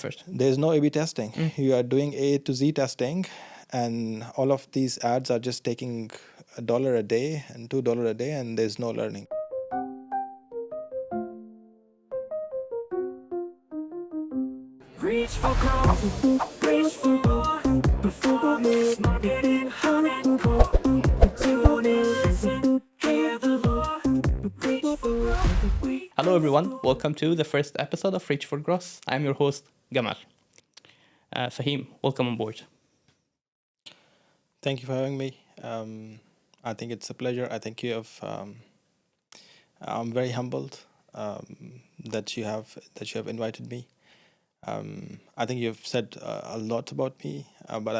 First. There's no A/B testing. You are doing A to Z testing, and all of these ads are just taking $1 a day and $2 a day, and there's no learning. Reach for growth, reach for more. Performance marketing, hardcore. Tune in, listen, hear the lore. Reach for growth. Hello everyone, welcome to the first episode of Reach for Growth. I'm your host, Gamal. Faheem, welcome on board. Thank you for having me. I think it's a pleasure. I think you have. I'm very humbled that you have invited me. I think you've said a lot about me, but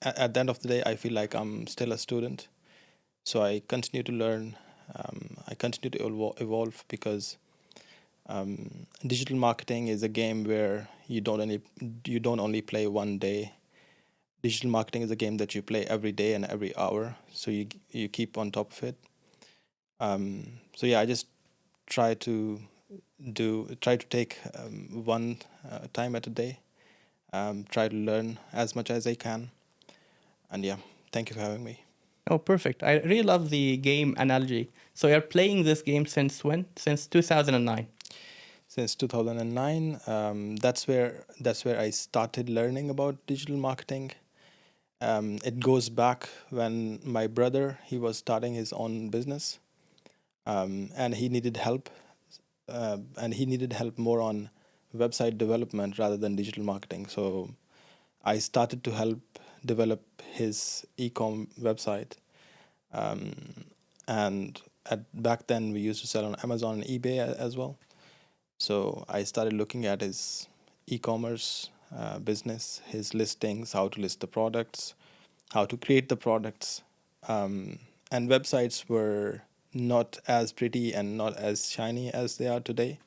at the end of the day, I feel like I'm still a student. So I continue to learn. I continue to evolve because digital marketing is a game where you don't only play one day. Digital marketing is a game that you play every day and every hour. So you keep on top of it. So yeah, I just try to take one time at a day. Try to learn as much as I can. And yeah, thank you for having me. Oh, perfect. I really love the game analogy. So you're playing this game since when? Since 2009. Since 2009, that's where I started learning about digital marketing. It goes back when my brother, he was starting his own business, and he needed help, more on website development rather than digital marketing. So I started to help develop his e-com website, and back then we used to sell on Amazon and eBay as well. So I started looking at his e-commerce business, his listings, how to list the products, how to create the products. And websites were not as pretty and not as shiny as they are today.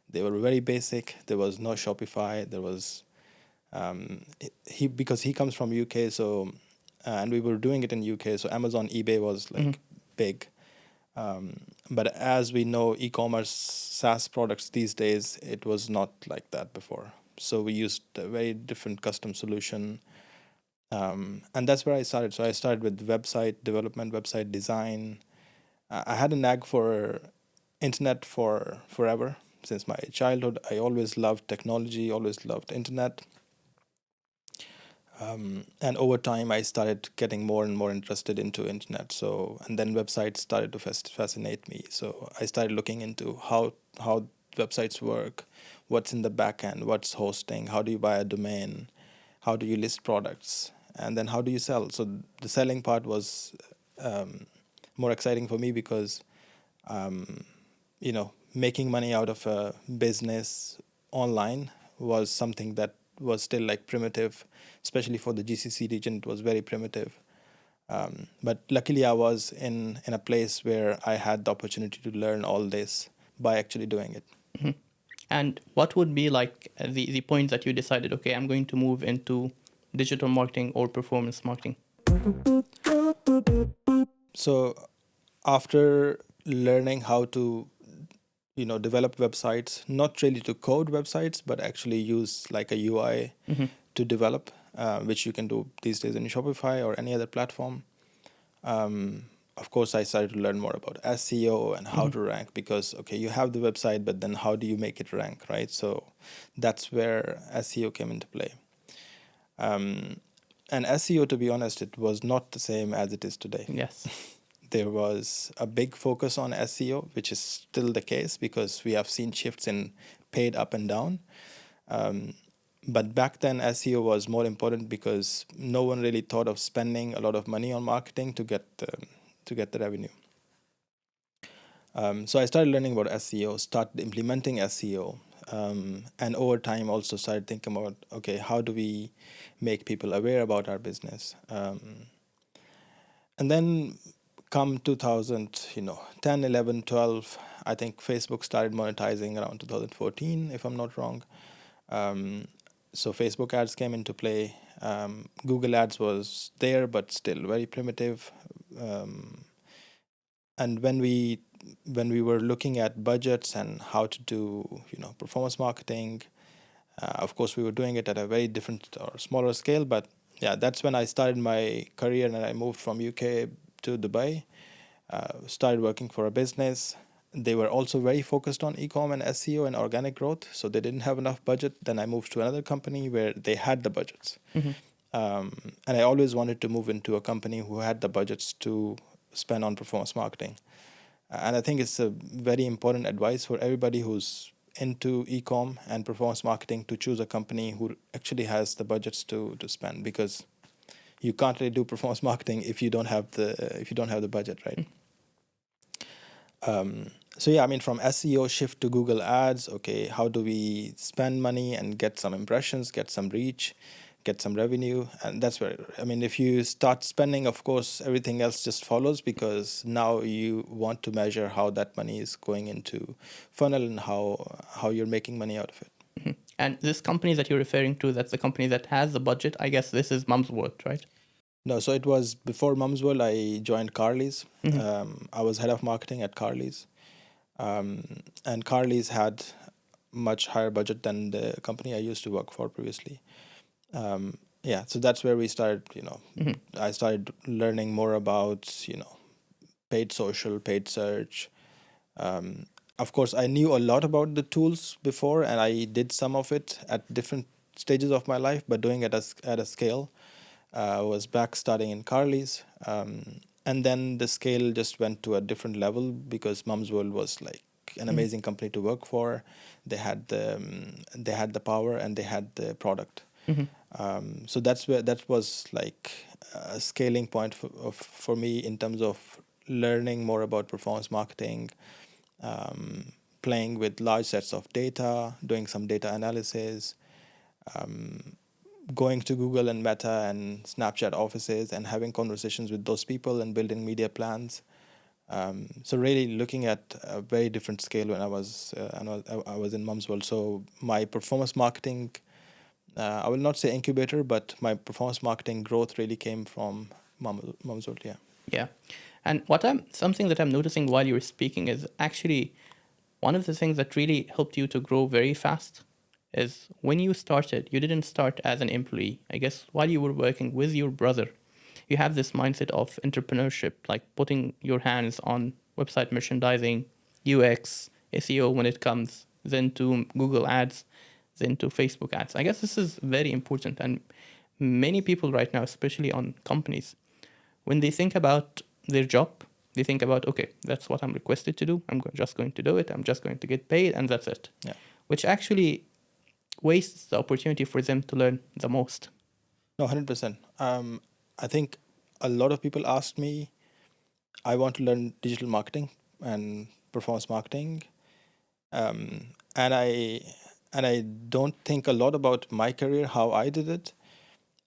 They were very basic. There was no Shopify. There was because he comes from UK, so and we were doing it in UK. So Amazon, eBay was like big. But as we know, e-commerce SaaS products these days, it was not like that before. So we used a very different custom solution. And that's where I started. So I started with website development, website design. I had a knack for internet for forever. Since my childhood, I always loved technology, always loved internet. And over time, I started getting more and more interested into internet. So, and then websites started to fascinate me. So I started looking into how websites work, what's in the back end, what's hosting, how do you buy a domain, how do you list products, and then how do you sell. So the selling part was more exciting for me because, making money out of a business online was something that was still like primitive, especially for the GCC region. It was very primitive. But luckily, I was in a place where I had the opportunity to learn all this by actually doing it. And what would be like the point that you decided, okay, I'm going to move into digital marketing or performance marketing? So after learning how to develop websites, not really to code websites, but actually use like a UI to develop, which you can do these days in Shopify or any other platform. Of course, I started to learn more about SEO and how to rank, because okay, you have the website, but then how do you make it rank, right? So that's where SEO came into play. And SEO, to be honest, it was not the same as it is today. Yes. There was a big focus on SEO, which is still the case because we have seen shifts in paid up and down. But back then, SEO was more important because no one really thought of spending a lot of money on marketing to get the revenue. So I started learning about SEO, started implementing SEO, and over time also started thinking about, okay, how do we make people aware about our business? And then come 2000, 10, 11, 12, I think Facebook started monetizing around 2014, if I'm not wrong. So Facebook ads came into play. Google ads was there, but still very primitive. And when we were looking at budgets and how to do performance marketing, Of course, we were doing it at a very different or smaller scale, but yeah, that's when I started my career, and I moved from UK to Dubai. Started working for a business. They were also very focused on e-com and SEO and organic growth, so they didn't have enough budget. Then I moved to another company where they had the budgets. And I always wanted to move into a company who had the budgets to spend on performance marketing. And I think it's a very important advice for everybody who's into e-com and performance marketing to choose a company who actually has the budgets to spend, because you can't really do performance marketing if you don't have the budget, right? So yeah, I mean, from SEO shift to Google Ads. Okay, how do we spend money and get some impressions, get some reach, get some revenue? And that's where, I mean, if you start spending, of course, everything else just follows, because now you want to measure how that money is going into funnel and how you're making money out of it. And this company that you're referring to, that's the company that has the budget. I guess this is Mum's World, right? No, so it was before Mum's World. I joined Carly's. I was head of marketing at Carly's. And Carly's had much higher budget than the company I used to work for previously. Yeah, so that's where we started, I started learning more about, paid social, paid search. Of course, I knew a lot about the tools before, and I did some of it at different stages of my life, but doing it at a scale was back starting in Carly's. And then the scale just went to a different level, because Mum's World was like an amazing company to work for. They had the power, and they had the product. So that was like a scaling point for me in terms of learning more about performance marketing, playing with large sets of data, doing some data analysis, going to Google and Meta and Snapchat offices and having conversations with those people and building media plans. So really looking at a very different scale when I was in Mum's World. So my performance marketing, I will not say incubator, but my performance marketing growth really came from Mum's World. Yeah. Yeah. And something that I'm noticing while you were speaking is actually one of the things that really helped you to grow very fast is when you started, you didn't start as an employee. I guess while you were working with your brother, you have this mindset of entrepreneurship, like putting your hands on website merchandising, UX, SEO when it comes, then to Google Ads, then to Facebook ads. I guess this is very important. And many people right now, especially on companies, when they think about their job, they think about, okay, that's what I'm requested to do. Just going to do it. I'm just going to get paid, and that's it. Yeah. Which actually wastes the opportunity for them to learn the most. No, 100%. I think a lot of people ask me, I want to learn digital marketing and performance marketing, and I don't think a lot about my career, how I did it,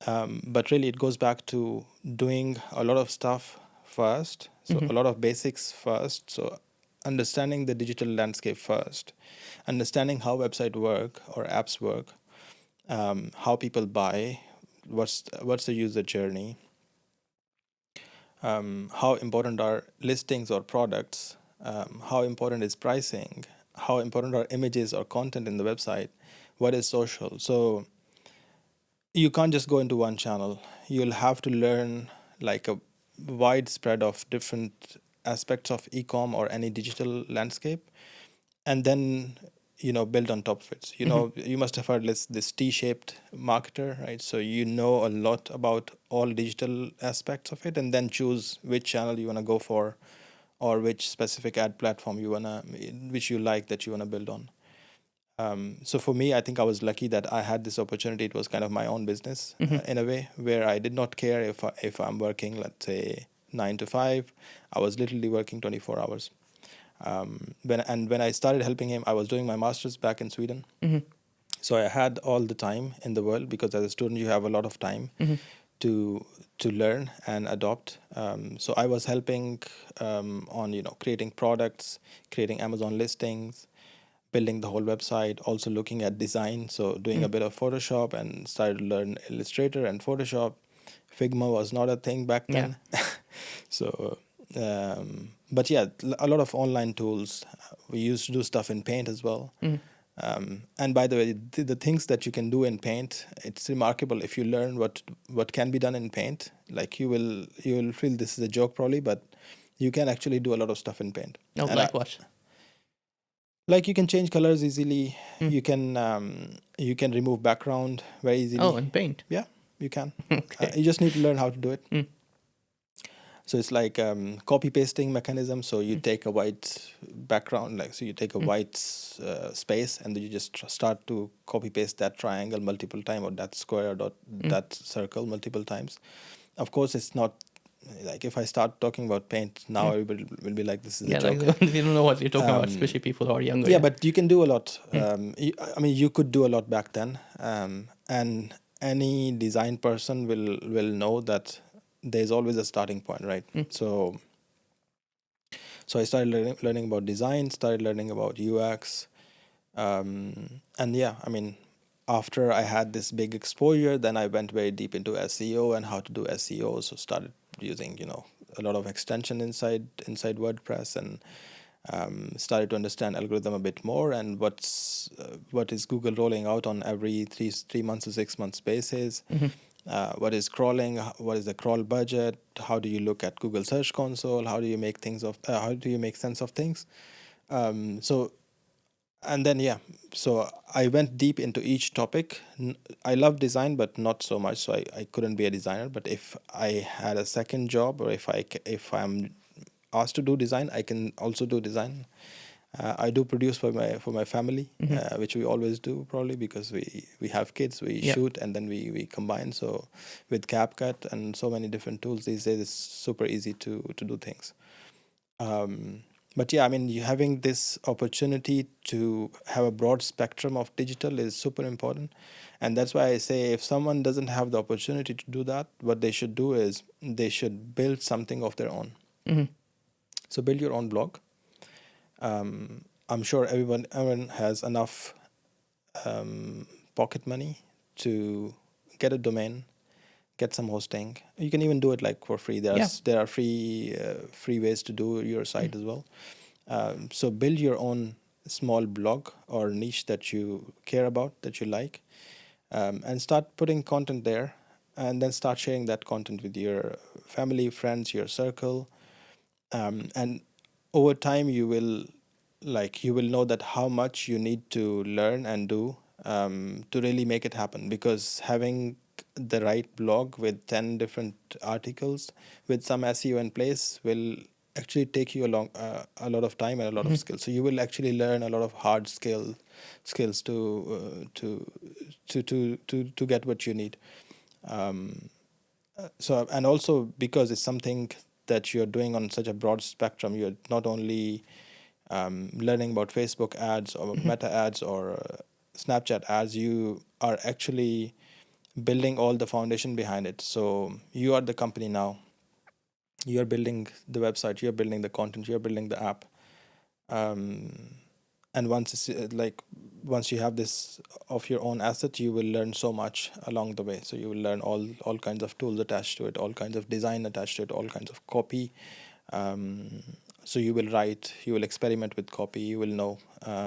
but really it goes back to doing a lot of stuff first, so a lot of basics first. So understanding the digital landscape first, understanding how website work or apps work, how people buy, what's the user journey, how important are listings or products, how important is pricing, how important are images or content in the website, what is social. So you can't just go into one channel. You'll have to learn like a wide spread of different aspects of e-com or any digital landscape, and then build on top of it. You must have heard this T-shaped marketer, right? So you know a lot about all digital aspects of it, and then choose which channel you want to go for, or which specific ad platform which you like, that you want to build on. So for me, I think I was lucky that I had this opportunity. It was kind of my own business in a way, where I did not care if I'm working, let's say 9 to 5. I was literally working 24 hours. When I started helping him, I was doing my master's back in Sweden. So I had all the time in the world, because as a student you have a lot of time to learn and adopt. So I was helping on creating products, creating Amazon listings, building the whole website, also looking at design, so doing a bit of Photoshop, and started to learn Illustrator and Photoshop. Figma was not a thing back then. So but yeah, a lot of online tools. We used to do stuff in Paint as well. And by the way, the things that you can do in Paint, it's remarkable if you learn what can be done in Paint. Like you will feel this is a joke probably, but you can actually do a lot of stuff in Paint. Oh, And like what? like you can change colors easily. Mm. You can remove background very easily. Oh, in Paint. Yeah, you can. Okay. You just need to learn how to do it. Mm. So it's like copy pasting mechanism. So you take a white background, like so you take a white space, and then you just start to copy paste that triangle multiple times, or that square, or that circle multiple times. Of course, it's not like if I start talking about Paint now, everybody will be like, "This is Yeah, a joke." like they don't know what you're talking about, especially people who are younger. Yeah, but you can do a lot. I mean, you could do a lot back then, and any design person will know that there's always a starting point, right? So I started learning about design, started learning about UX, and yeah, I mean, after I had this big exposure, then I went very deep into SEO and how to do SEO. So started using a lot of extension inside WordPress, and started to understand algorithm a bit more, and what is Google rolling out on every 3 months to 6 months basis. What is crawling? What is the crawl budget? How do you look at Google Search Console? How do you make how do you make sense of things? So and then so I went deep into each topic. I love design, but not so much, so I couldn't be a designer. But if I had a second job, or if I'm asked to do design, I can also do design. I do produce for my family, which we always do, probably because we have kids, we shoot, and then we combine. So with CapCut and so many different tools these days, it's super easy to do things. But yeah, I mean, having this opportunity to have a broad spectrum of digital is super important. And that's why I say, if someone doesn't have the opportunity to do that, what they should do is they should build something of their own. So build your own blog. I'm sure everyone has enough pocket money to get a domain, get some hosting. You can even do it like for free. There are free ways to do your site as well. So build your own small blog or niche that you care about, that you like, and start putting content there, and then start sharing that content with your family, friends, your circle, and over time you will know that how much you need to learn and do to really make it happen. Because having the right blog with 10 different articles with some SEO in place will actually take you a lot of time and a lot of skills. So you will actually learn a lot of hard skills to get what you need. So, and also because it's something that you're doing on such a broad spectrum, you're not only learning about Facebook ads or Meta ads or Snapchat ads, you are actually building all the foundation behind it. So you are the company now. You're building the website, you're building the content, you're building the app. And once you have this of your own asset, you will learn so much along the way. So you will learn all kinds of tools attached to it, all kinds of design attached to it, all kinds of copy. So you will write, you will experiment with copy, you will know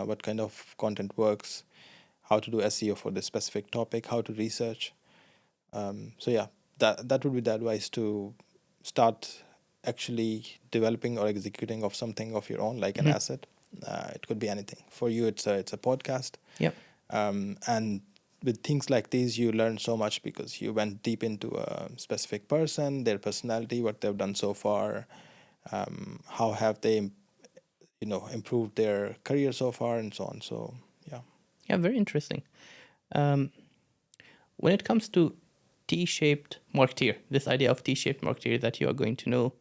what kind of content works, how to do SEO for this specific topic, how to research. So yeah, that would be the advice, to start actually developing or executing of something of your own, like an asset. It could be anything. For you, it's a podcast. Yep. And with things like these, you learn so much because you went deep into a specific person, their personality, what they've done so far, how have they, improved their career so far, and so on. So yeah. Yeah, very interesting. When it comes to T-shaped marketeer, this idea of T-shaped marketeer, that you are going to know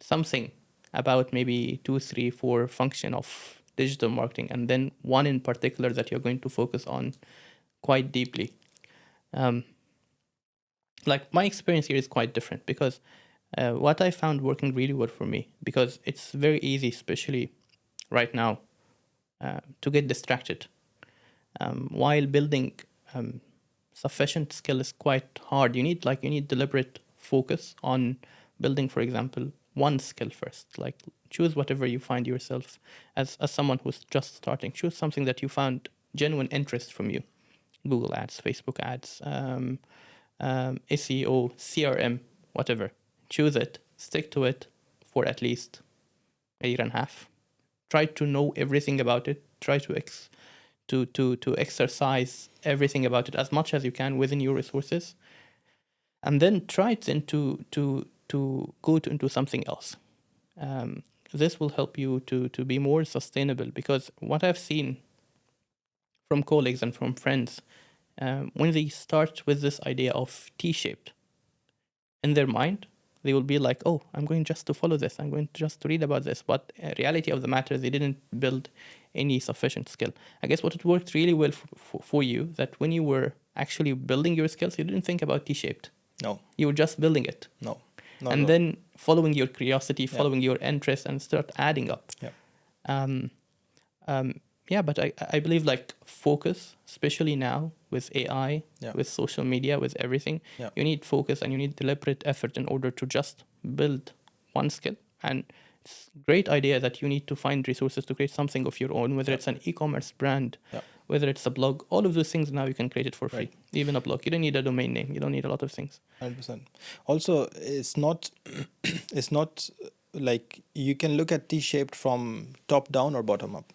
something about maybe 2, 3, 4 function of digital marketing, and then one in particular that you're going to focus on quite deeply. Like my experience here is quite different, because what I found working really well for me, because it's very easy, especially right now, to get distracted. While building sufficient skill is quite hard. You need deliberate focus on building, for example, one skill first, like choose whatever you find yourself as someone who's just starting. Choose something that you found genuine interest from you. Google ads, Facebook ads, SEO, CRM, whatever. Choose it, stick to it for at least a year and a half. Try to know everything about it. Try to exercise everything about it as much as you can within your resources, and then try then to go into something else. This will help you to be more sustainable, because what I've seen from colleagues and from friends, when they start with this idea of T-shaped, in their mind, they will be like, oh, I'm going just to follow this. I'm going just to read about this. But reality of the matter, they didn't build any sufficient skill. I guess what it worked really well for you, that when you were actually building your skills, you didn't think about T-shaped. No. You were just building it. No. And then following your curiosity, following your interest, and start adding up. But I believe like focus, especially now with AI, with social media, with everything, you need focus and you need deliberate effort in order to just build one skill. And it's a great idea that you need to find resources to create something of your own, whether it's an e-commerce brand, whether it's a blog, all of those things now you can create it for free. Even a blog, you don't need a domain name, you don't need a lot of things. 100%. Also, it's not like you can look at T-shaped from top down or bottom up.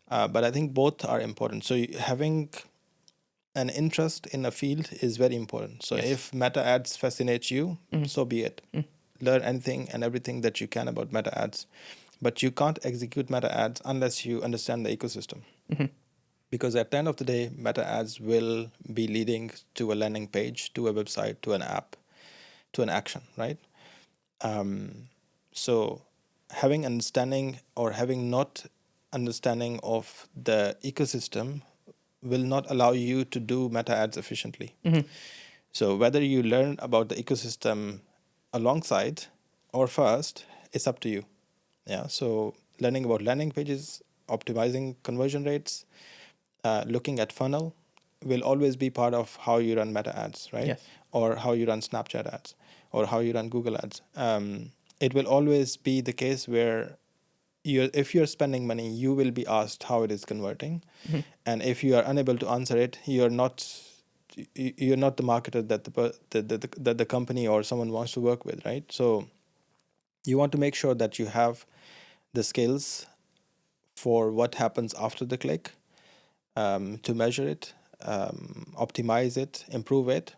But I think both are important. So having an interest in a field is very important. So if meta ads fascinate you, so be it. Learn anything and everything that you can about meta ads. But you can't execute meta ads unless you understand the ecosystem. Because at the end of the day, meta ads will be leading to a landing page, to a website, to an app, to an action, right? So having understanding or having not understanding of the ecosystem will not allow you to do meta ads efficiently. So whether you learn about the ecosystem alongside or first, it's up to you. So learning about landing pages, optimizing conversion rates, looking at funnel will always be part of how you run meta ads, right? Or how you run Snapchat ads, or how you run Google ads. It will always be the case where if you're spending money, you will be asked how it is converting. And if you are unable to answer it, you're not the marketer that the company or someone wants to work with, right? So you want to make sure that you have the skills for what happens after the click, to measure it, optimize it, improve it,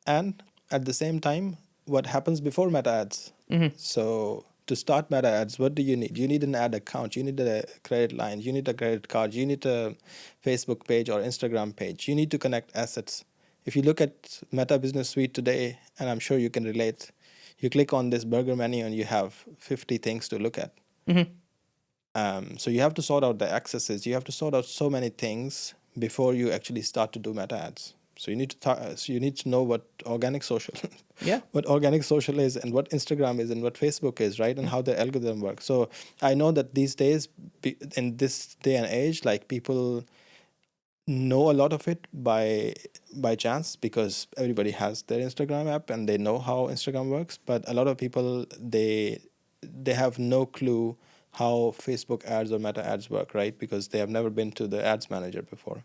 and at the same time, what happens before meta ads. So to start meta ads, what do you need? You need an ad account, you need a credit line, you need a credit card, you need a Facebook page or Instagram page. You need to connect assets. If you look at Meta Business Suite today, and I'm sure you can relate, you click on this burger menu and you have 50 things to look at. So you have to sort out the accesses. You have to sort out so many things before you actually start to do meta ads. So you need to know what organic social, what organic social is, and what Instagram is, and what Facebook is, right? And how the algorithm works. So I know that these days, in this day and age, like people know a lot of it by chance, because everybody has their Instagram app and they know how Instagram works. But a lot of people, they have no clue how Facebook ads or meta ads work, right? Because they have never been to the ads manager before.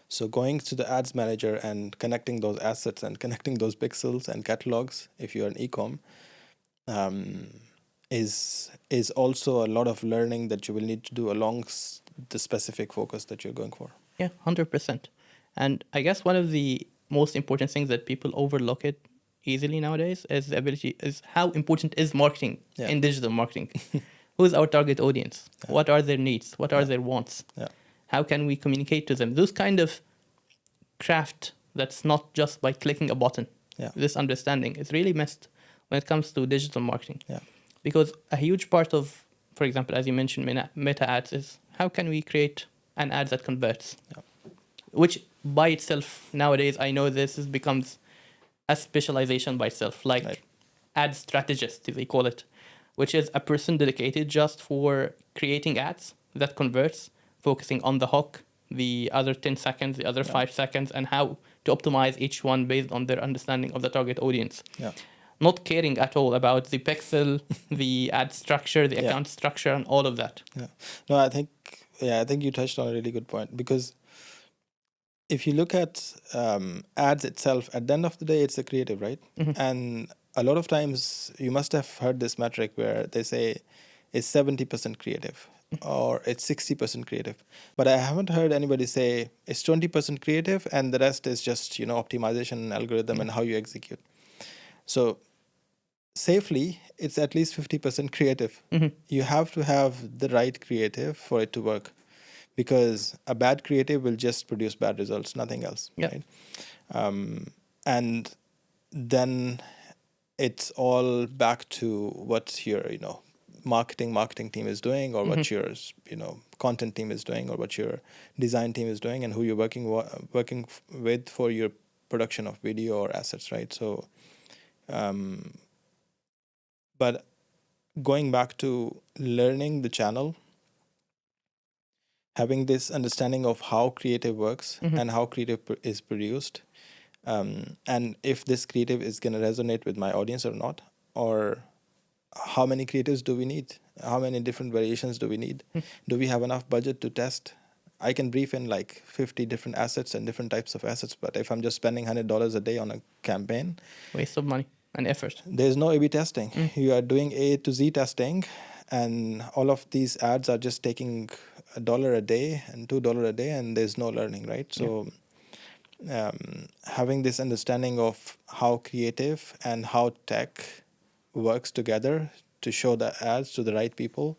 So going to the ads manager and connecting those assets and connecting those pixels and catalogs, if you're an e-com, is also a lot of learning that you will need to do along the specific focus that you're going for. 100%. And I guess one of the most important things that people overlook it easily nowadays is how important is marketing in digital marketing. Who's our target audience? What are their needs? What are their wants? How can we communicate to them? Those kind of craft that's not just by clicking a button. This understanding is really missed when it comes to digital marketing. Because a huge part of, for example, as you mentioned, meta ads is how can we create an ad that converts? Which by itself nowadays, I know this becomes a specialization by itself, like ad strategist, they call it, which is a person dedicated just for creating ads that converts, focusing on the hook, the other 10 seconds, the other 5 seconds, and how to optimize each one based on their understanding of the target audience. not caring at all about the pixel, the ad structure, the Yeah. account structure, and all of that. Yeah. No, I think you touched on a really good point, because if you look at ads itself, at the end of the day, it's a creative, right? And a lot of times you must have heard this metric where they say it's 70% creative or it's 60% creative. But I haven't heard anybody say it's 20% creative and the rest is just, optimization and algorithm and how you execute. So safely, it's at least 50% creative. You have to have the right creative for it to work, because a bad creative will just produce bad results, nothing else. Yeah. Right? And then it's all back to what your marketing team is doing, or what your content team is doing, or what your design team is doing, and who you're working with for your production of video or assets, right? So but going back to learning the channel, having this understanding of how creative works and how creative is produced, and if this creative is going to resonate with my audience or not, or how many creatives do we need, how many different variations do we need, do we have enough budget to test? I can brief in like 50 different assets and different types of assets, but if I'm just spending $100 a day on a campaign, Waste of money and effort. there's no A/B testing. You are doing A to Z testing, and all of these ads are just taking $1 a day and $2 a day, and there's no learning, right? So having this understanding of how creative and how tech works together to show the ads to the right people,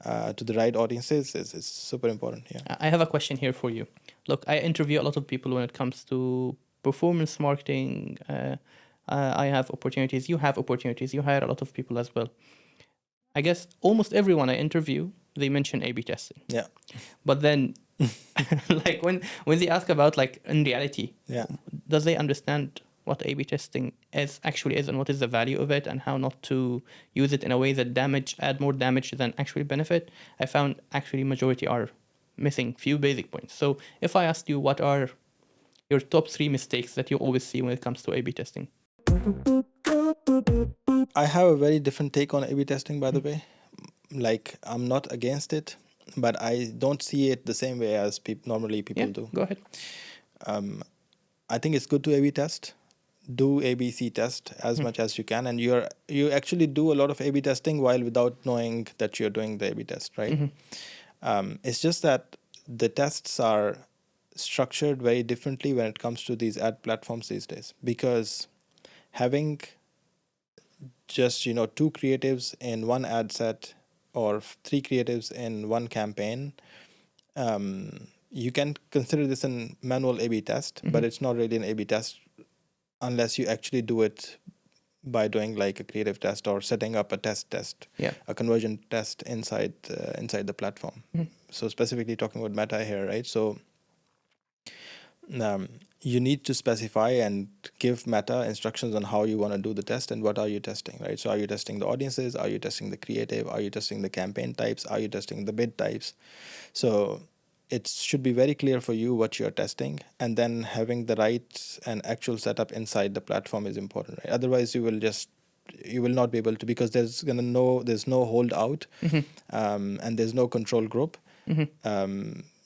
to the right audiences, is super important. Yeah. I have a question here for you. Look, I interview a lot of people when it comes to performance marketing. I have opportunities. You have opportunities. You hire a lot of people as well. I guess almost everyone I interview, they mention A/B testing. Yeah. But then, like when they ask about, like, in reality, Yeah. does they understand what A/B testing actually is, and what is the value of it, and how not to use it in a way that add more damage than actually benefit? I found actually majority are missing few basic points. So if I asked you, what are your top 3 mistakes that you always see when it comes to A/B testing? I have a very different take on A/B testing, by the way. Like, I'm not against it, but I don't see it the same way as normally people do. Go ahead. I think it's good to A/B test. Do ABC test as much as you can, and you actually do a lot of A/B testing while without knowing that you're doing the A/B test, right? It's just that the tests are structured very differently when it comes to these ad platforms these days, because having just 2 creatives in one ad set or 3 creatives in one campaign, you can consider this a manual A/B test, but it's not really an A/B test unless you actually do it by doing like a creative test or setting up a test, a conversion test inside the platform. So specifically talking about Meta here, right? So you need to specify and give Meta instructions on how you want to do the test and what are you testing, right? So are you testing the audiences? Are you testing the creative? Are you testing the campaign types? Are you testing the bid types? So it should be very clear for you what you're testing, and then having the right and actual setup inside the platform is important, right? Otherwise you will not be able to, because there's no holdout, and there's no control group.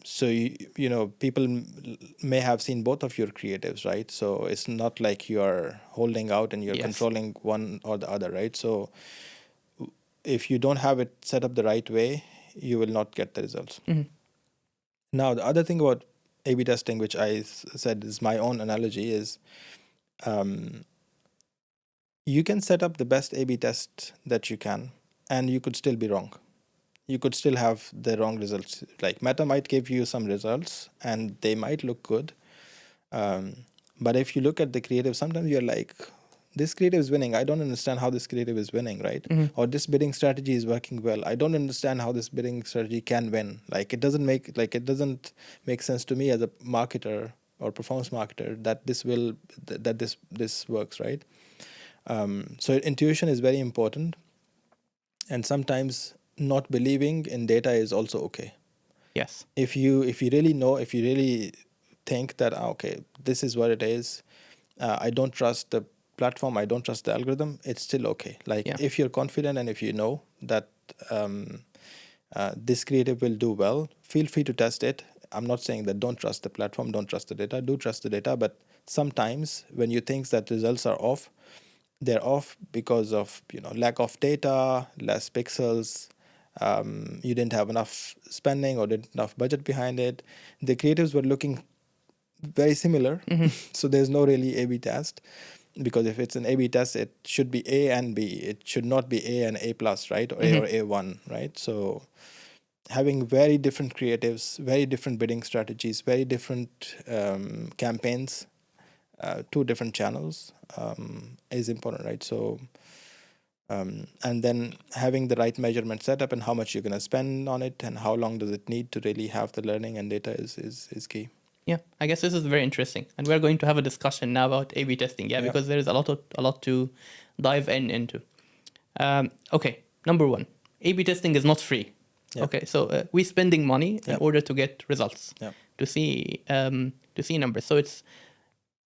So people may have seen both of your creatives, right? So it's not like you're holding out and you're controlling one or the other, right? So if you don't have it set up the right way, you will not get the results. Now, the other thing about A/B testing, which I said is my own analogy, is you can set up the best A/B test that you can, and you could still be wrong. You could still have the wrong results. Like, Meta might give you some results and they might look good. But if you look at the creative, sometimes you're like, this creative is winning. I don't understand how this creative is winning, right? Or this bidding strategy is working well. I don't understand how this bidding strategy can win. Like, it doesn't make sense to me as a marketer or performance marketer that this works, right? So intuition is very important. And sometimes not believing in data is also okay. Yes. If you really think that, okay, this is what it is, I don't trust the platform, I don't trust the algorithm, it's still okay. Like Yeah. if you're confident and if you know that this creative will do well, feel free to test it. I'm not saying that don't trust the platform, don't trust the data, do trust the data, but sometimes when you think that results are off, they're off because of lack of data, less pixels, you didn't have enough spending or didn't enough budget behind it. The creatives were looking very similar, so there's no really A/B test, because if it's an A/B test, it should be A and B. It should not be A and A plus, right, or A or A1, right? So having very different creatives, very different bidding strategies, very different campaigns, two different channels is important, right? So and then having the right measurement setup and how much you're going to spend on it and how long does it need to really have the learning and data is key. Yeah, I guess this is very interesting, and we're going to have a discussion now about A/B testing. Yeah, Yeah. because there is a lot to dive into. Okay, number one, A/B testing is not free. Yeah. Okay, so we're spending money in Yeah. order to get results, Yeah. to see numbers. So it's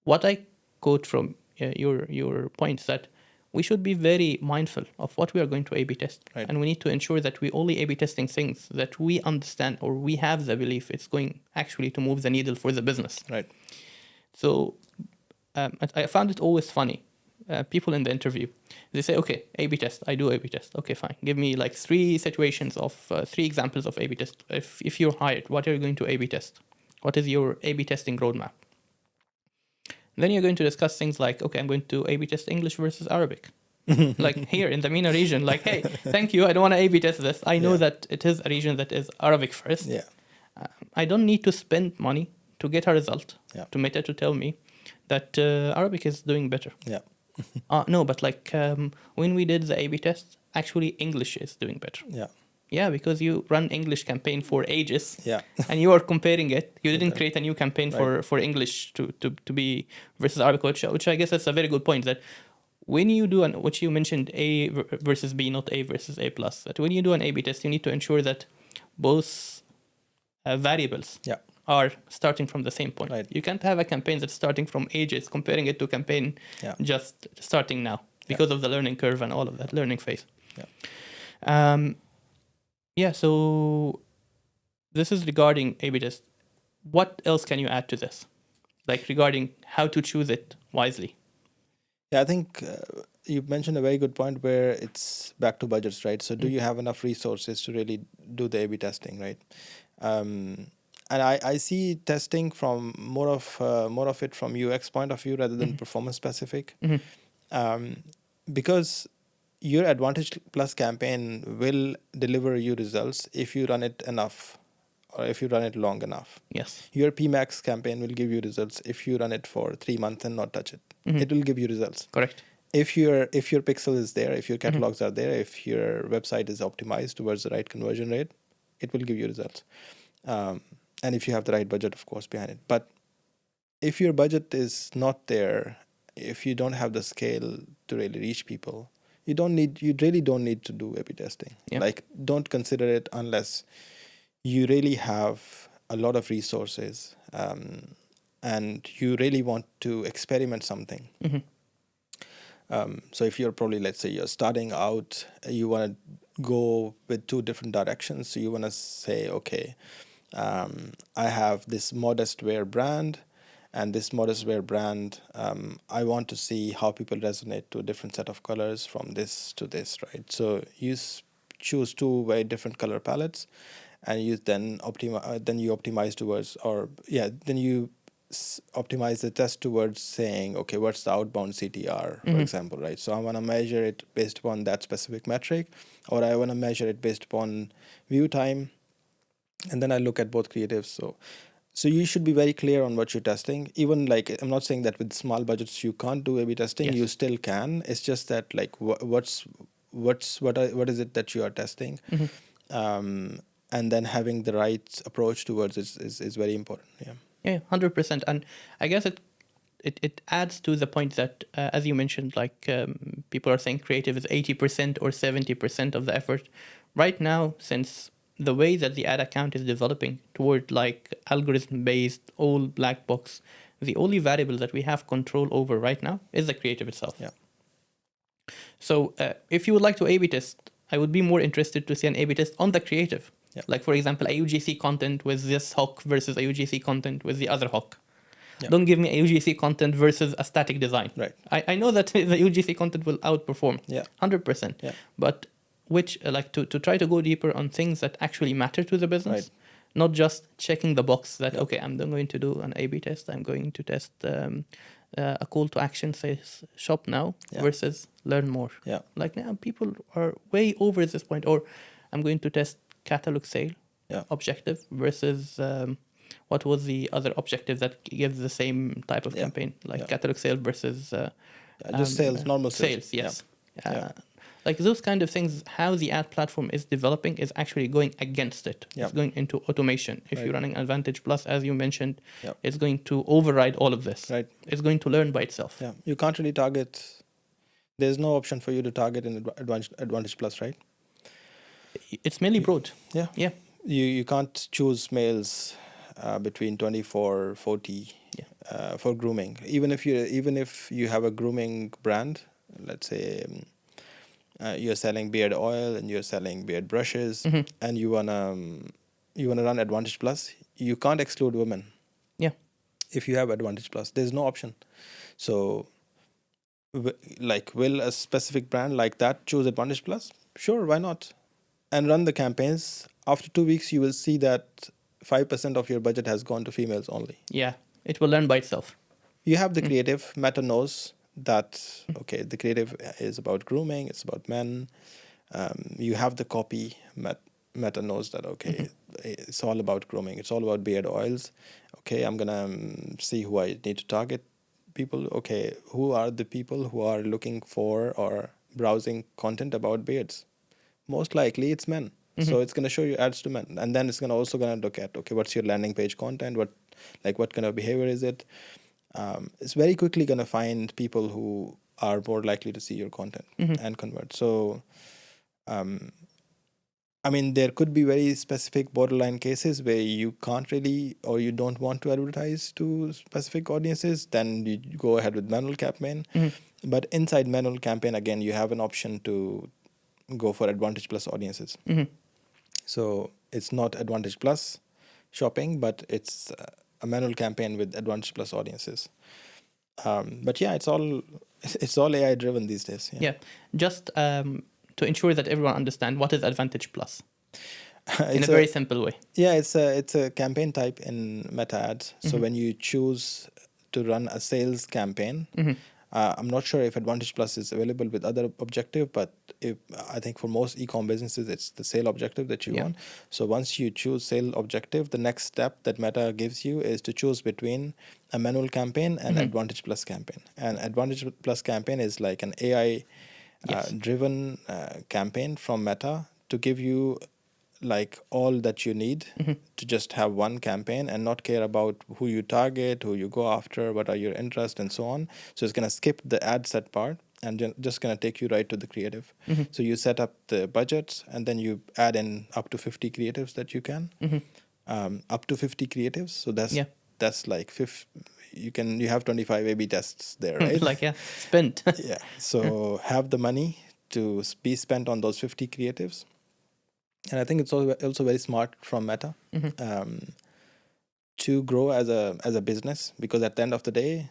what I quote from your points, that we should be very mindful of what we are going to A/B test, Right. and we need to ensure that we only A/B testing things that we understand or we have the belief it's going actually to move the needle for the business. Right. So I found it always funny. People in the interview, they say, okay, A/B test, I do A/B test. Okay, fine. Give me like 3 situations of 3 examples of A/B test. If you're hired, what are you going to A/B test? What is your A/B testing roadmap? Then you're going to discuss things like, okay, I'm going to A/B test English versus Arabic. Like here in the MENA region, like, hey, thank you, I don't want to A/B test this. I know Yeah. that it is a region that is Arabic first. Yeah. I don't need to spend money to get a result, Yeah. to Meta to tell me that Arabic is doing better. Yeah. No, but like when we did the A/B test, actually English is doing better. Yeah. Yeah, because you run English campaign for ages, Yeah. and you are comparing it. You didn't Okay. create a new campaign Right. for English to be versus Arabic, which I guess that's a very good point. That when you do which you mentioned A versus B, not A versus A plus. That when you do an A/B test, you need to ensure that both variables Yeah. are starting from the same point. Right. You can't have a campaign that's starting from ages, comparing it to campaign Yeah. just starting now because of the learning curve and all of that learning phase. Yeah. Yeah, so this is regarding A/B test. What else can you add to this? Like regarding how to choose it wisely. Yeah, I think you mentioned a very good point where it's back to budgets, right? So do you have enough resources to really do the A/B testing, right? And I see testing from more of it from UX point of view rather than performance specific, because your Advantage Plus campaign will deliver you results if you run it enough or if you run it long enough. Yes. Your PMAX campaign will give you results if you run it for 3 months and not touch it. It will give you results. Correct. If your pixel is there, if your catalogs are there, if your website is optimized towards the right conversion rate, it will give you results. And if you have the right budget, of course, behind it. But if your budget is not there, if you don't have the scale to really reach people, you really don't need to do A/B testing. Yeah. Like, don't consider it unless you really have a lot of resources and you really want to experiment something. So if you're probably, let's say you're starting out, you want to go with 2 different directions. So you want to say, okay, I have this modest wear brand, and this modest wear brand, I want to see how people resonate to a different set of colors from this to this, right? So you choose 2 very different color palettes, and you then optimize towards, then you optimize the test towards saying, okay, what's the outbound CTR, for example, right? So I want to measure it based upon that specific metric, or I want to measure it based upon view time, and then I look at both creatives. So you should be very clear on what you're testing. Even like, I'm not saying that with small budgets you can't do A/B testing. Yes. You still can. It's just that like what is it that you are testing, and then having the right approach towards it is very important. Yeah. Yeah, 100%. And I guess it adds to the point that, as you mentioned, like people are saying creative is 80% or 70% of the effort. Right now, since the way that the ad account is developing toward like algorithm-based, all black box, The only variable that we have control over right now is the creative itself. Yeah. So if you would like to A/B test, I would be more interested to see an A/B test on the creative. Yeah. Like, for example, a UGC content with this hook versus a UGC content with the other hook. Yeah. Don't give me a UGC content versus a static design. Right. I know that the UGC content will outperform. Yeah. 100%. Yeah. But which, like, to try to go deeper on things that actually matter to the business, Right. not just checking the box that, Yeah. okay, I'm going to do an A/B test. I'm going to test a call to action says shop now Yeah. versus learn more. Yeah. Like, now people are way over this point. Or I'm going to test catalog sale Yeah. objective versus what was the other objective that gives the same type of Yeah. campaign, like Yeah. catalog sale versus Just sales, normal sales. sales. Yes. Yeah. Like those kind of things, how the ad platform is developing is actually going against it. Yeah. It's going into automation. If Right. you're running Advantage Plus, as you mentioned, Yeah. it's going to override all of this. Right. It's going to learn by itself. Yeah. You can't really target. There's no option for you to target in Advantage Plus, right? It's mainly broad. Yeah. Yeah. You can't choose males between 24, 40 Yeah. for grooming. Even if you have a grooming brand, let's say you're selling beard oil and you're selling beard brushes, Mhm. and you wanna run Advantage Plus, you can't exclude women. Yeah. If you have Advantage Plus, there's no option. So, will a specific brand like that choose Advantage Plus? Sure, why not? And run the campaigns. After 2 weeks, you will see that 5% of your budget has gone to females only. Yeah. It will learn by itself. You have the creative. Meta knows that, okay, the creative is about grooming, it's about men. You have the copy. Meta knows that, okay, it's all about grooming, it's all about beard oils. Okay, I'm going to see who I need to target people. Okay, who are the people who are looking for or browsing content about beards? Most likely it's men. So it's going to show you ads to men. And then it's also going to look at, okay, what's your landing page content? What kind of behavior is it? It's very quickly going to find people who are more likely to see your content and convert. So, there could be very specific borderline cases where you can't really, or you don't want to advertise to specific audiences. Then you go ahead with manual campaign. But inside manual campaign, again, you have an option to go for Advantage Plus audiences. So it's not Advantage Plus shopping, but it's a manual campaign with Advantage Plus audiences. But yeah, it's all AI driven these days. Yeah. Just to ensure that everyone understands, what is Advantage Plus? In a very simple way. Yeah, it's a campaign type in Meta ads. So when you choose to run a sales campaign, I'm not sure if Advantage Plus is available with other objective, but I think for most e-com businesses, it's the sale objective that you want. So once you choose sale objective, the next step that Meta gives you is to choose between a manual campaign and Advantage Plus campaign. And Advantage Plus campaign is like an AI driven campaign from Meta to give you like all that you need to just have one campaign and not care about who you target, who you go after, what are your interests, and so on. So it's going to skip the ad set part and just going to take you right to the creative. So you set up the budgets and then you add in up to 50 creatives that you can. Up to 50 creatives. So that's like you have 25 A/B tests there, right? Spent. Yeah. So have the money to be spent on those 50 creatives. And I think it's also very smart from Meta to grow as a business, because at the end of the day,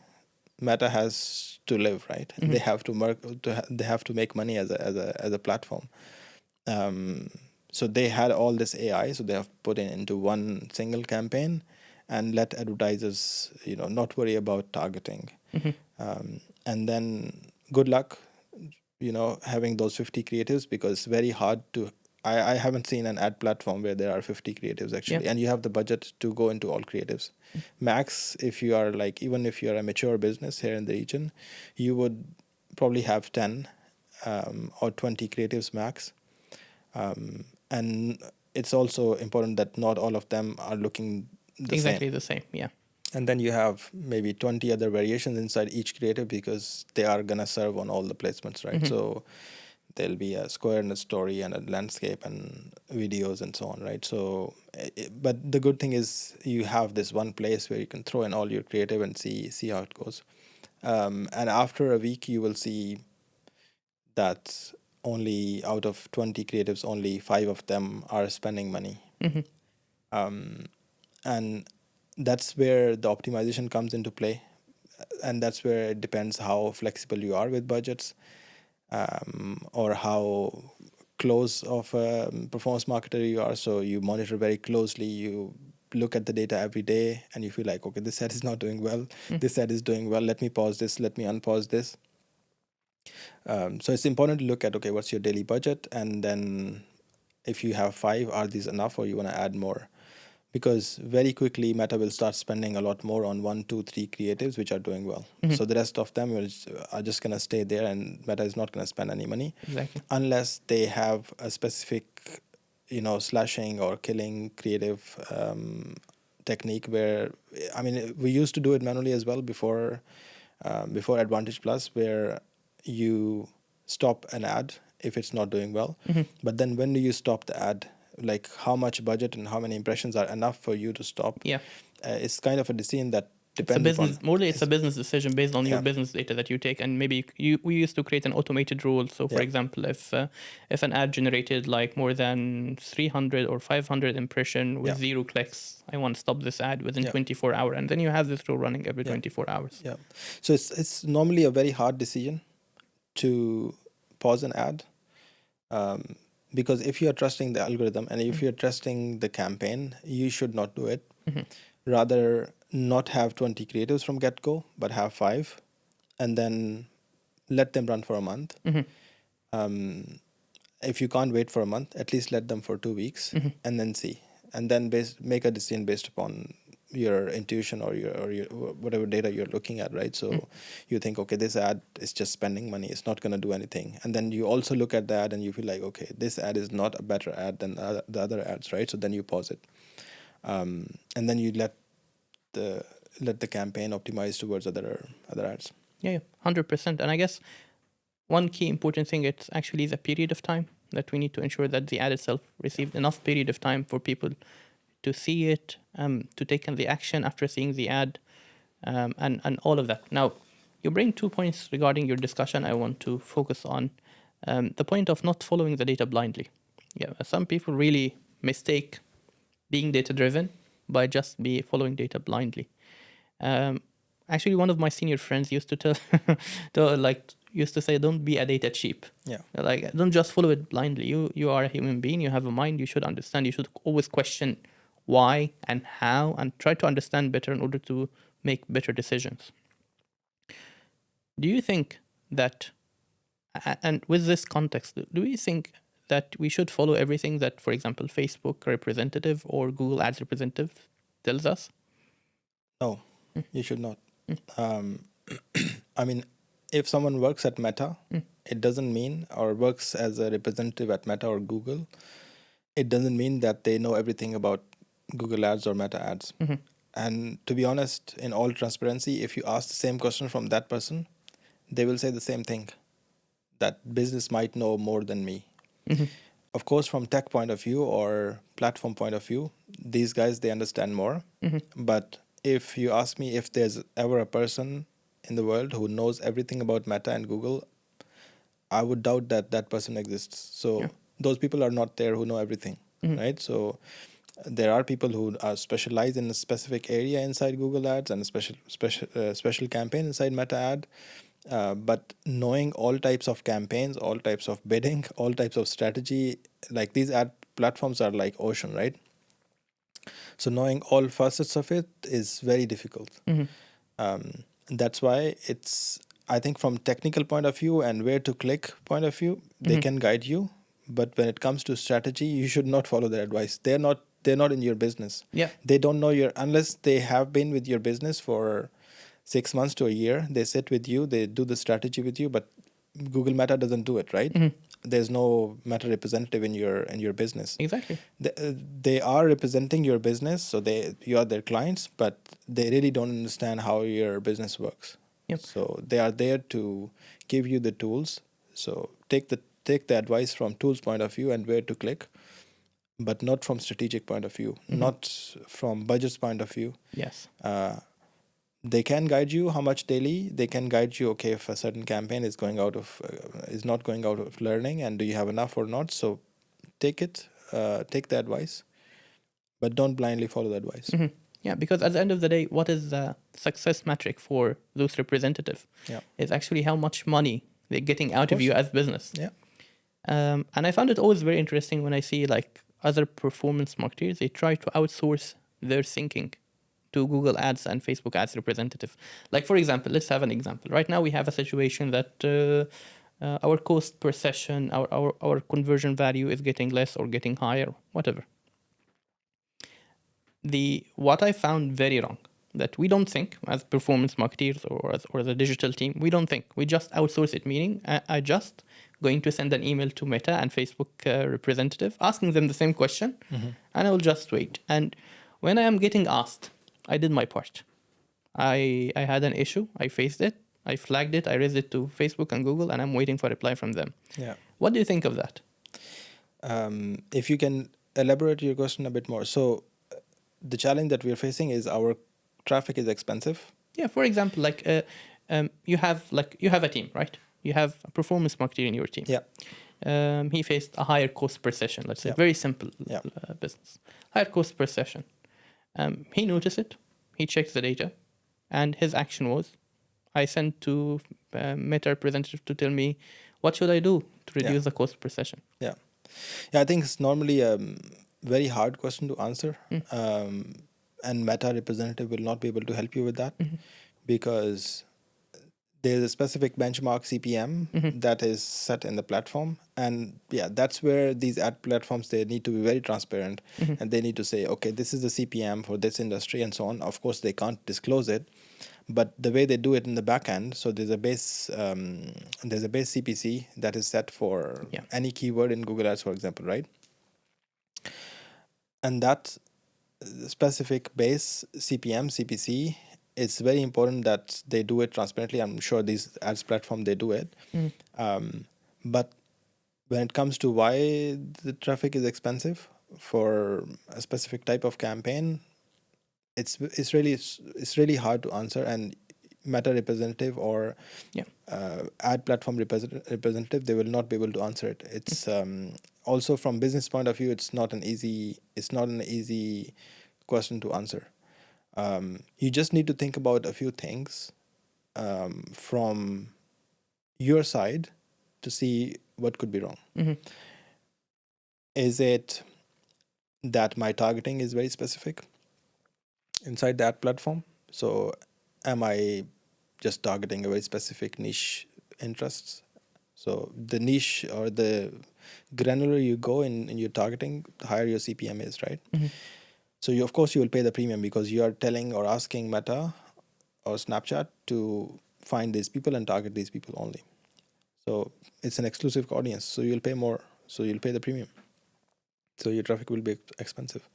Meta has to live, right? They have to make money as a platform. So they had all this AI, so they have put it into one single campaign and let advertisers, not worry about targeting. And then good luck, having those 50 creatives, because it's very hard to. I haven't seen an ad platform where there are 50 creatives actually, and you have the budget to go into all creatives. Max, if you are even if you're a mature business here in the region, you would probably have 10 or 20 creatives max. And it's also important that not all of them are looking Exactly the same, yeah. And then you have maybe 20 other variations inside each creative, because they are going to serve on all the placements, right? So there'll be a square and a story and a landscape and videos and so on, right? So, but the good thing is you have this one place where you can throw in all your creative and see how it goes. And after a week, you will see that only out of 20 creatives, only 5 of them are spending money. Mm-hmm. And that's where the optimization comes into play. And that's where it depends how flexible you are with budgets, or how close of a performance marketer you are. So you monitor very closely, you look at the data every day, and you feel like, okay, this ad is not doing well, this ad is doing well, let me pause this, let me unpause this. So it's important to look at, okay, what's your daily budget, and then if you have 5, are these enough, or you want to add more? Because very quickly Meta will start spending a lot more on 1, 2, 3 creatives which are doing well. So the rest of them are just going to stay there, and Meta is not going to spend any money Exactly. unless they have a specific, slashing or killing creative technique. Where, I mean, we used to do it manually as well before Advantage Plus, where you stop an ad if it's not doing well. But then when do you stop the ad? Like, how much budget and how many impressions are enough for you to stop? Yeah. It's kind of a decision that It's a depends business. upon. Morely, it's a business decision based on your Yeah. business data that you take, and maybe we used to create an automated rule. So, for Yeah. example, if an ad generated like more than 300 or 500 impression with Yeah. 0 clicks, I want to stop this ad within Yeah. 24 hours, and then you have this rule running every Yeah. 24 hours. Yeah. So it's normally a very hard decision to pause an ad, because if you are trusting the algorithm and if you're trusting the campaign, you should not do it. Rather, not have 20 creatives from get-go, but have 5, and then let them run for a month. If you can't wait for a month, at least let them for 2 weeks, and then see, and then make a decision based upon your intuition or your whatever data you're looking at, right? So you think, okay, this ad is just spending money, it's not going to do anything, and then you also look at the ad and you feel like, okay, this ad is not a better ad than the other ads, right? So then you pause it, and then you let the campaign optimize towards other ads. Yeah, 100%. And I guess one key important thing, it's actually the period of time that we need to ensure that the ad itself received enough period of time for people to see it, to take the action after seeing the ad, and all of that. Now, you bring 2 points regarding your discussion I want to focus on. The point of not following the data blindly. Yeah, some people really mistake being data-driven by just be following data blindly. Actually, one of my senior friends used to used to say, don't be a data cheap. Yeah. Like, don't just follow it blindly. You are a human being, you have a mind, you should understand, you should always question why and how, and try to understand better in order to make better decisions. Do you think that, and with this context, do you think that we should follow everything that, for example, Facebook representative or Google Ads representative tells us? No, you should not. I mean, if someone works at Meta, it doesn't mean, or works as a representative at Meta or Google, it doesn't mean that they know everything about Google Ads or Meta Ads. And to be honest, in all transparency, if you ask the same question from that person, they will say the same thing, that business might know more than me. Of course, from tech point of view or platform point of view, these guys, they understand more. But if you ask me if there's ever a person in the world who knows everything about Meta and Google, I would doubt that that person exists. So those people are not there who know everything, right? So there are people who are specialized in a specific area inside Google Ads and a special campaign inside Meta Ad. But knowing all types of campaigns, all types of bidding, all types of strategy, like these ad platforms are like ocean, right? So knowing all facets of it is very difficult. That's why I think from technical point of view and where to click point of view, they can guide you. But when it comes to strategy, you should not follow their advice. They're not in your business. Yeah. They don't know unless they have been with your business for 6 months to a year, they sit with you, they do the strategy with you, but Google Meta doesn't do it, right? There's no Meta representative in your business. Exactly. They are representing your business, so you are their clients, but they really don't understand how your business works. Yep. So they are there to give you the tools. So take take the advice from tools point of view and where to click, but not from strategic point of view, not from budgets point of view. Yes. They can guide you how much daily. They can guide you, okay, if a certain campaign is going out of is not going out of learning, and do you have enough or not. So take the advice, but don't blindly follow the advice. Yeah, because at the end of the day, what is the success metric for those representatives? Yeah. Is actually how much money they're getting out of you as business. Yeah. And I found it always very interesting when I see like other performance marketers, they try to outsource their thinking to Google Ads and Facebook Ads representative. Like, for example, let's have an example. Right now we have a situation that our cost per session, our conversion value is getting less or getting higher, whatever. What I found very wrong, that we don't think as performance marketers or as a digital team, we don't think. We just outsource it, meaning I just going to send an email to Meta and Facebook representative asking them the same question, and I will just wait. And when I am getting asked, I did my part. I had an issue, I faced it, I flagged it, I raised it to Facebook and Google, and I'm waiting for a reply from them. Yeah. What do you think of that? If you can elaborate your question a bit more. So the challenge that we're facing is our traffic is expensive. Yeah, for example, like you have a team, right? You have a performance marketer in your team. Yeah. He faced a higher cost per session, let's say, Yeah. very simple Yeah. business. Higher cost per session. He noticed it, he checks the data, and his action was, I sent to Meta representative to tell me, what should I do to reduce the cost per session? Yeah. I think it's normally a very hard question to answer. And Meta representative will not be able to help you with that because there's a specific benchmark CPM that is set in the platform. And yeah, that's where these ad platforms, they need to be very transparent and they need to say, okay, this is the CPM for this industry and so on. Of course, they can't disclose it, but the way they do it in the back end, so there's a base CPC that is set for any keyword in Google Ads, for example, right? And that specific base CPC, it's very important that they do it transparently. I'm sure these ads platform, they do it. But when it comes to why the traffic is expensive for a specific type of campaign, it's really hard to answer. And Meta representative or ad platform representative, they will not be able to answer it. It's also from business point of view, it's not an easy question to answer. You just need to think about a few things from your side to see what could be wrong. Is it that my targeting is very specific inside that platform? So am I just targeting a very specific niche interests? So the niche or the granular you go in your targeting, the higher your CPM is, right? So of course you will pay the premium because you are telling or asking Meta or Snapchat to find these people and target these people only. So it's an exclusive audience. So you'll pay more. So you'll pay the premium. So your traffic will be expensive.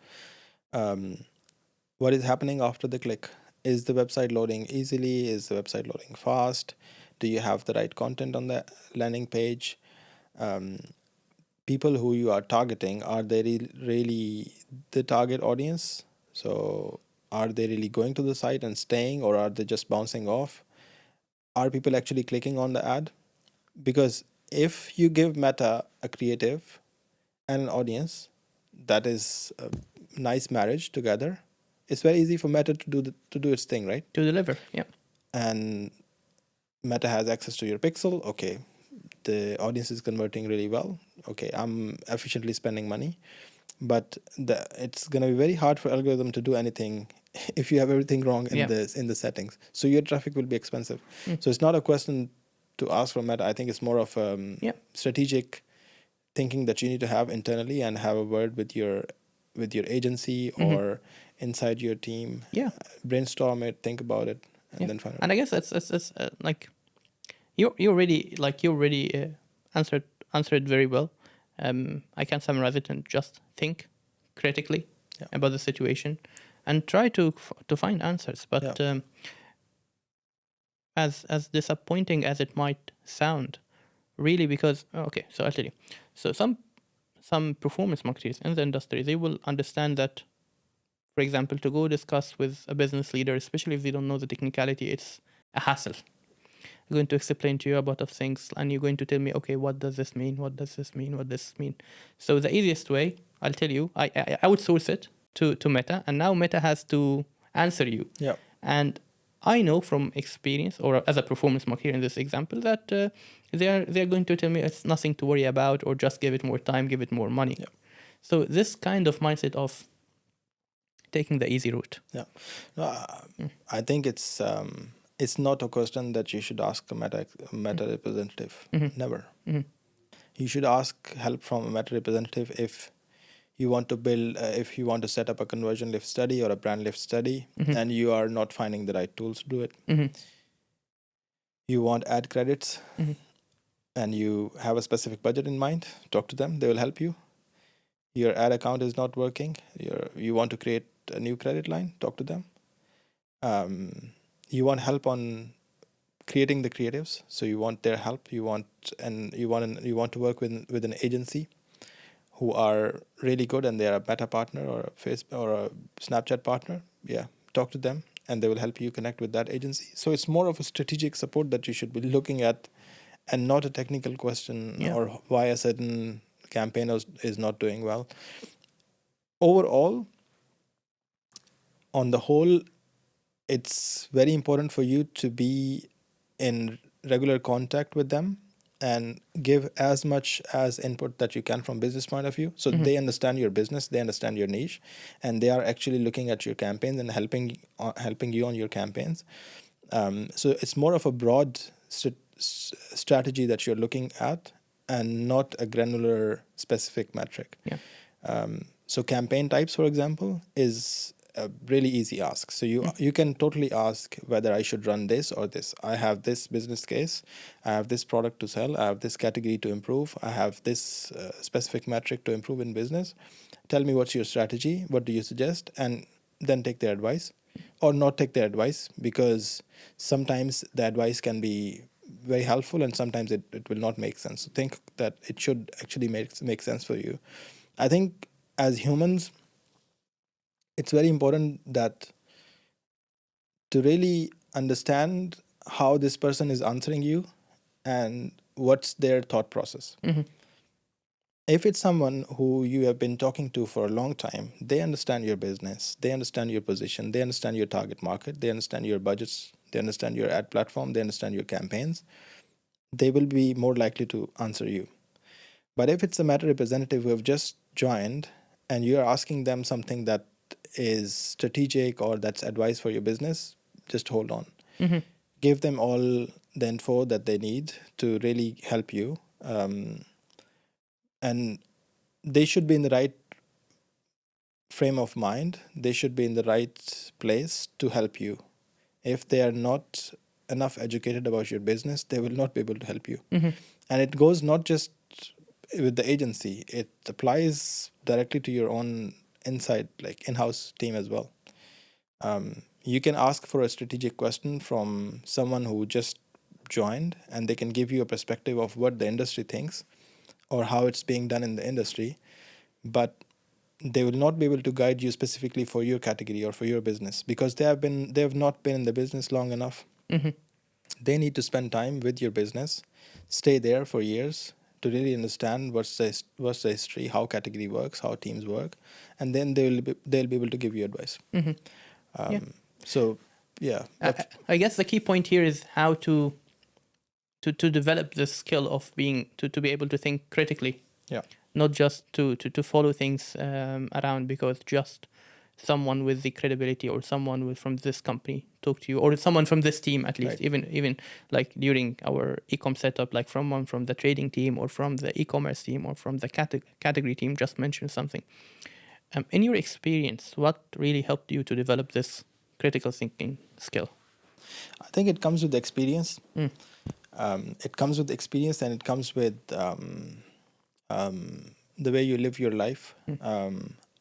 What is happening after the click? Is the website loading easily? Is the website loading fast? Do you have the right content on the landing page? People who you are targeting, are they really the target audience? So are they really going to the site and staying, or are they just bouncing off? Are people actually clicking on the ad? Because if you give Meta a creative and an audience that is a nice marriage together, it's very easy for Meta to do its thing, right? To deliver, yeah. And Meta has access to your pixel. Okay, the audience is converting really well. Okay, I'm efficiently spending money. But it's going to be very hard for algorithm to do anything if you have everything wrong in the settings. So your traffic will be expensive. So it's not a question to ask from Meta. I think it's more of strategic thinking that you need to have internally and have a word with your agency or inside your team. Brainstorm it, think about it, and then find out. And I guess that's like you already answered very well. I can summarize it and just think critically about the situation and try to find answers. But as disappointing as it might sound, really, because okay, so I'll tell you. So some performance marketers in the industry, they will understand that, for example, to go discuss with a business leader, especially if they don't know the technicality, it's a hassle. I'm going to explain to you about of things, and you're going to tell me, okay, what does this mean? What does this mean? What does this mean? So the easiest way, I'll tell you, I would source it to Meta, and now Meta has to answer you. Yeah. And I know from experience, or as a performance marketer in this example, that they're going to tell me it's nothing to worry about, or just give it more time, give it more money. Yeah. So this kind of mindset of taking the easy route. Yeah. No, I think it's not a question that you should ask a meta representative. Never. You should ask help from a meta representative if you want to build, if you want to set up a conversion lift study or a brand lift study, and you are not finding the right tools to do it. You want ad credits, and you have a specific budget in mind. Talk to them; they will help you. Your ad account is not working. You want to create a new credit line. Talk to them. You want help on creating the creatives, so you want their help. You want to work with an agency who are really good, and they are a Meta partner or a Facebook or a Snapchat partner. Yeah, talk to them, and they will help you connect with that agency. So it's more of a strategic support that you should be looking at, and not a technical question or why a certain campaign is not doing well. Overall, on the whole, it's very important for you to be in regular contact with them and give as much as input that you can from business point of view, so they understand your business, they understand your niche, and they are actually looking at your campaigns and helping you on your campaigns. So it's more of a broad strategy that you're looking at, and not a granular specific metric. So campaign types, for example, is a really easy ask. So you can totally ask whether I should run this or this. I have this business case, I have this product to sell, I have this category to improve, I have this specific metric to improve in business. Tell me what's your strategy, what do you suggest, and then take their advice, or not take their advice, because sometimes the advice can be very helpful and sometimes it will not make sense. So think that it should actually make sense for you. I think as humans, it's very important that to really understand how this person is answering you and what's their thought process. If it's someone who you have been talking to for a long time, they understand your business, they understand your position, they understand your target market, they understand your budgets, they understand your ad platform, they understand your campaigns, they will be more likely to answer you. But if it's a Meta representative who have just joined and you're asking them something that is strategic or that's advice for your business, just hold on. Give them all the info that they need to really help you. And they should be in the right frame of mind. They should be in the right place to help you. If they are not enough educated about your business, they will not be able to help you. And it goes not just with the agency, it applies directly to your own inside, like in-house team as well. You can ask for a strategic question from someone who just joined, and they can give you a perspective of what the industry thinks or how it's being done in the industry, but they will not be able to guide you specifically for your category or for your business, because they have not been in the business long enough. They need to spend time with your business, stay there for years to really understand what's the history, how category works, how teams work, and then they'll be able to give you advice. So yeah, I guess the key point here is how to develop the skill of being to be able to think critically. Not just to follow things around because just someone with the credibility or someone from this company talk to you, or someone from this team at least. Right. Even like during our e-com setup, like someone from the trading team or from the e-commerce team or from the category team just mentioned something. In your experience, what really helped you to develop this critical thinking skill? I think it comes with experience. It comes with experience, and it comes with the way you live your life.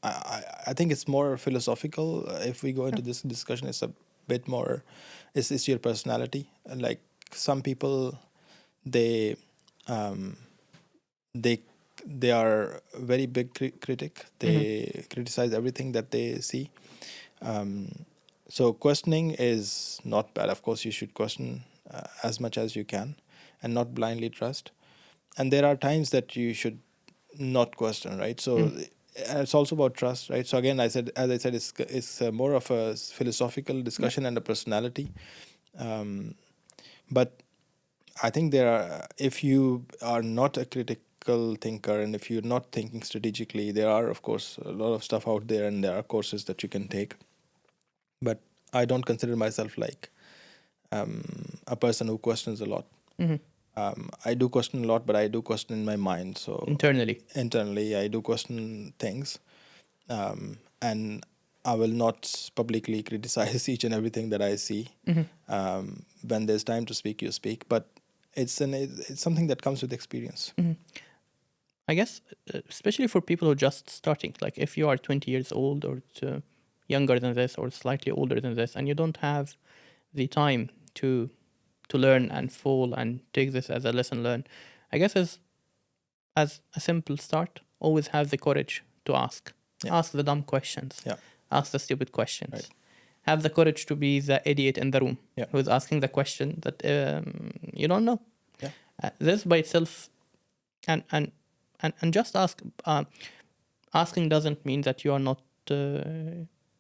I think it's more philosophical. If we go into this discussion, it's a bit more, it's your personality. Like some people, they um, they they are a very big critic. They criticize everything that they see. So questioning is not bad. Of course, you should question as much as you can, and not blindly trust. And there are times that you should not question, right? So it's also about trust, right? So again, as I said, it's more of a philosophical discussion and a personality. But I think if you are not a critical thinker and if you're not thinking strategically, there are, of course, a lot of stuff out there and there are courses that you can take. But I don't consider myself like a person who questions a lot. I do question a lot, but I do question in my mind. So internally, I do question things. And I will not publicly criticize each and everything that I see. When there's time to speak, you speak. But it's something that comes with experience. I guess, especially for people who are just starting, like if you are 20 years old or younger than this or slightly older than this, and you don't have the time to learn and fall and take this as a lesson learned, I guess as a simple start, always have the courage to ask. Yeah. Ask the dumb questions. Yeah. Ask the stupid questions. Right. Have the courage to be the idiot in the room Yeah. who is asking the question that you don't know. Yeah. This by itself, and just ask. Asking doesn't mean that you are not.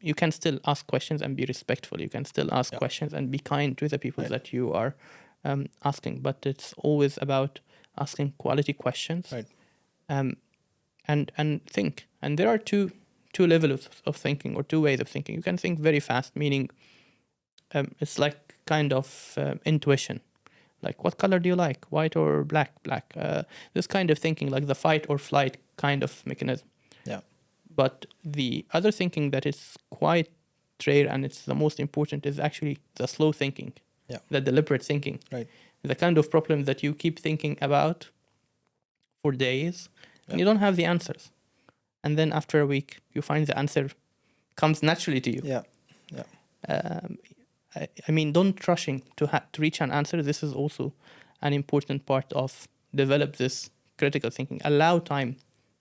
You can still ask questions and be respectful. You can still ask questions and be kind to the people that you are asking. But it's always about asking quality questions. Right. And think. And there are two levels of thinking or two ways of thinking. You can think very fast, meaning it's like kind of intuition. Like, what color do you like? White or black? Black. This kind of thinking, like the fight or flight kind of mechanism. Yeah. But the other thinking that is quite rare and it's the most important is actually the slow thinking, the deliberate thinking. Right. The kind of problem that you keep thinking about for days and you don't have the answers. And then after a week, you find the answer comes naturally to you. Yeah. Yeah. I mean, don't rushing to reach an answer. This is also an important part of develop this critical thinking. Allow time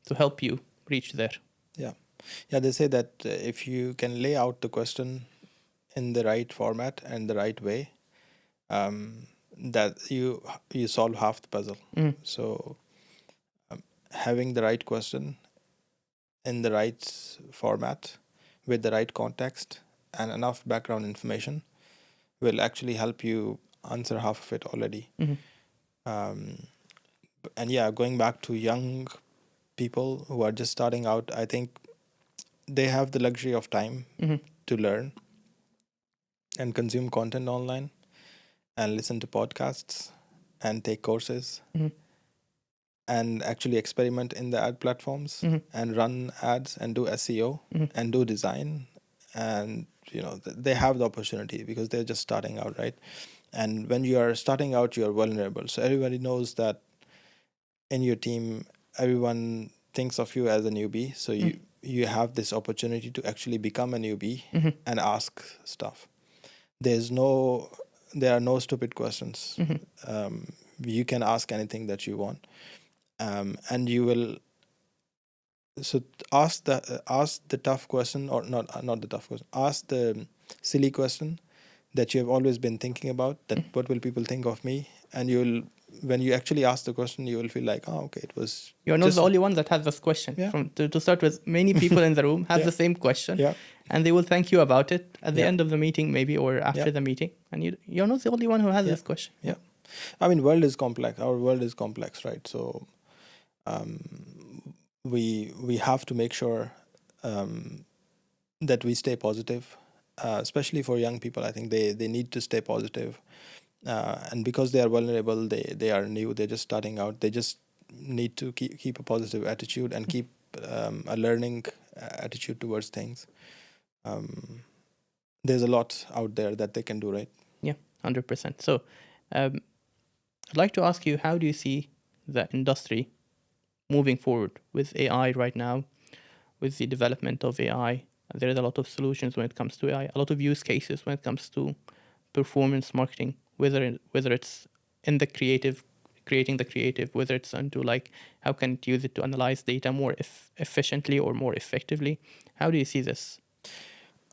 to help you reach there. Yeah. Yeah, they say that if you can lay out the question in the right format and the right way, that you solve half the puzzle. So having the right question in the right format with the right context and enough background information will actually help you answer half of it already. And yeah, going back to young people who are just starting out, I think they have the luxury of time to learn and consume content online and listen to podcasts and take courses and actually experiment in the ad platforms and run ads and do SEO and do design. And, they have the opportunity because they're just starting out, right? And when you are starting out, you are vulnerable. So everybody knows that in your team, everyone thinks of you as a newbie. So you have this opportunity to actually become a newbie and ask stuff. There are no stupid questions. You can ask anything that you want. And you will. So ask the tough question, or not the tough question. Ask the silly question that you have always been thinking about. That what will people think of me? And when you actually ask the question, you will feel like, oh, okay, it was. You're not the only one that has this question. Yeah. To start with, many people in the room have the same question, and they will thank you about it at the end of the meeting, maybe, or after the meeting. And you're not the only one who has this question. Yeah, I mean, world is complex. Our world is complex, right? So, we have to make sure that we stay positive, especially for young people. I think they need to stay positive. And because they are vulnerable, they are new, they're just starting out, they just need to keep a positive attitude and keep a learning attitude towards things. There's a lot out there that they can do, right? Yeah, 100%. So I'd like to ask you, how do you see the industry moving forward with AI right now, with the development of AI? There is a lot of solutions when it comes to AI, a lot of use cases when it comes to performance marketing, whether it's in the creative creating the creative, whether it's onto like how can it use it to analyze data more efficiently or more effectively. How do you see this?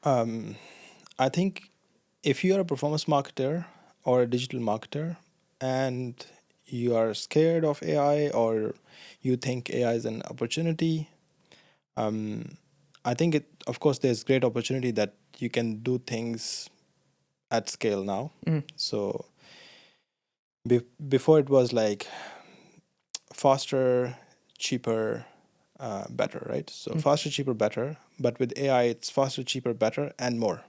I think if you are a performance marketer or a digital marketer and you are scared of AI or you think AI is an opportunity, I think of course, there's great opportunity that you can do things at scale now. So before it was like faster, cheaper, better, right? So faster, cheaper, better. But with AI, it's faster, cheaper, better, and more.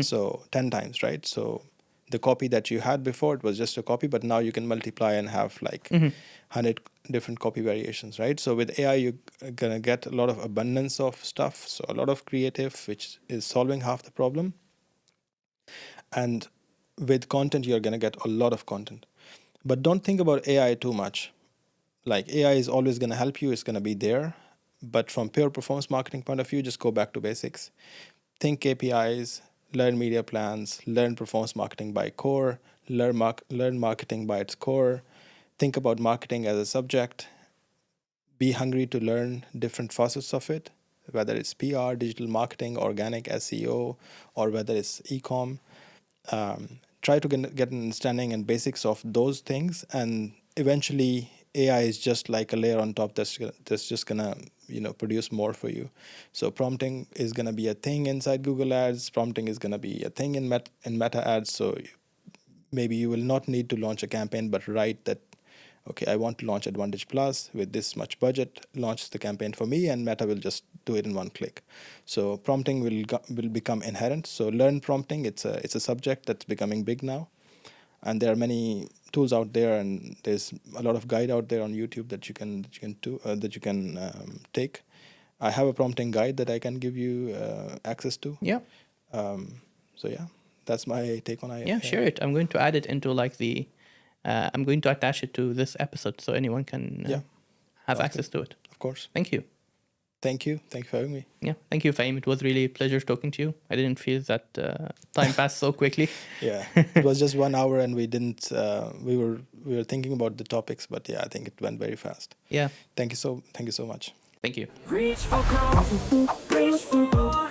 So 10 times, right? So the copy that you had before, it was just a copy, but now you can multiply and have like 100 different copy variations, right? So with AI, you're going to get a lot of abundance of stuff. So a lot of creative, which is solving half the problem. And with content, you're going to get a lot of content. But don't think about AI too much. Like AI is always going to help you. It's going to be there. But from pure performance marketing point of view, just go back to basics. Think KPIs, learn media plans, learn performance marketing by core, learn marketing by its core. Think about marketing as a subject. Be hungry to learn different facets of it, whether it's PR, digital marketing, organic SEO, or whether it's e-com. Try to get an understanding and basics of those things, and eventually AI is just like a layer on top that's just gonna produce more for you. So prompting is gonna be a thing inside Google Ads. Prompting is gonna be a thing in Meta Ads. So maybe you will not need to launch a campaign, but write that, okay, I want to launch Advantage Plus with this much budget. Launch the campaign for me, and Meta will just do it in one click. So prompting will become inherent. So learn prompting. It's a subject that's becoming big now, and there are many tools out there, and there's a lot of guide out there on YouTube that you can take. I have a prompting guide that I can give you access to. Yeah. So yeah, that's my take on AI. Yeah, share it. I'm going to add it into like the. I'm going to attach it to this episode so anyone can have access to it. Of course. Thank you. Thank you for having me. Yeah, thank you, Faheem. It was really a pleasure talking to you. I didn't feel that time passed so quickly. Yeah, it was just 1 hour, and we didn't. We were thinking about the topics, but yeah, I think it went very fast. Yeah. Thank you so much. Thank you. Reach for growth, reach for more.